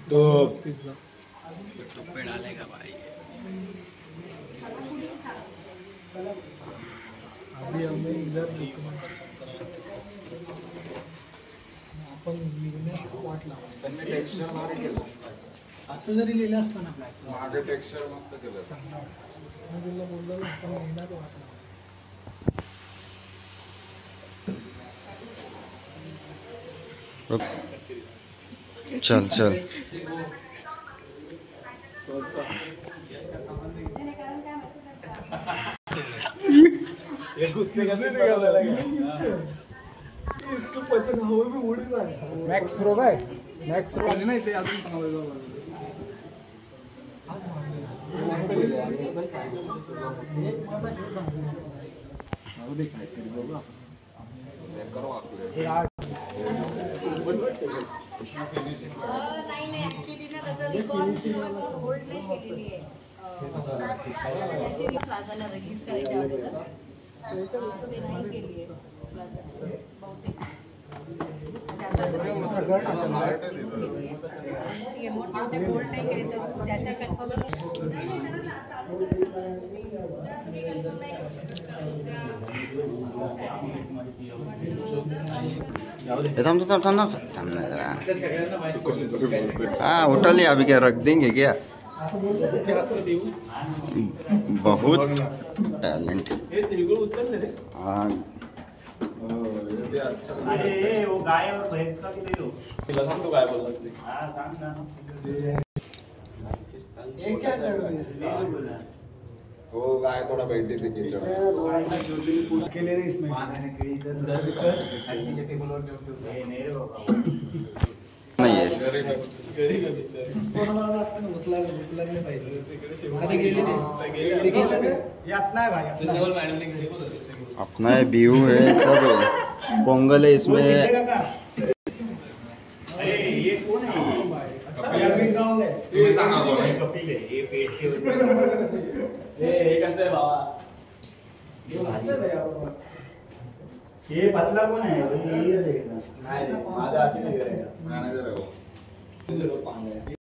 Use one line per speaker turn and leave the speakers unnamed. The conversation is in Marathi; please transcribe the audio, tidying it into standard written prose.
तो
पिज्जा
पे डालेगा भाई।
अभी हमें इधर आपण लिहिण्यास वाट लावली
त्यांनी टेक्स्चर भारी केलं
असं जरी लिहिलं असतं ना ब्लॅक
मागे टेक्स्चर मस्त केलं
चांगला वाटतं तुला बोललो ना आपण लिहिण्यात वाट लावली
चल चल
इसको पतंग हवा में उड़ रहा है
मॅक्स रो काय मॅक्स रो नाही ते अजून चांगलं
आज
करू आपले
नाही ऍक्च्युली ना त्याचं रिकॉर्ड होल्ड नाही केलेली आहे त्याची प्लाझाला रिलीज करायच्या अगोदर ते नाही केली आहे प्लाझाची बहुतेक होल्ड नाही केली तर त्याच्या कन्फर्मेशन तुम्ही कन्फर्म नाही करू शकत
थांब थांब थांब ना हाँ उठा लिया अभी क्या रख देंगे क्या बहुत टैलेंट हाँ
अरे वो गाय और भैंस का भी ले लो
तिला सांगतो काय बोललास ते
हाँ सांग ना
ये क्या कर रहे हैं
हो गाय थोडा बैठी थी किचन
अकेले नहीं इसमें
नहीं रे बाबा
नहीं है अपना है व्यू है सब है पोंगल है इसमें
अरे ये कौन है
ते सांगा कोण आहे?
कपिल है ये पेट के ऊपर
हे कसं आहे बाबा?
ये पतला कौन है ये देखना
नाही रे, माझा अशी नाही करायचं.
मॅनेजर आहे हो.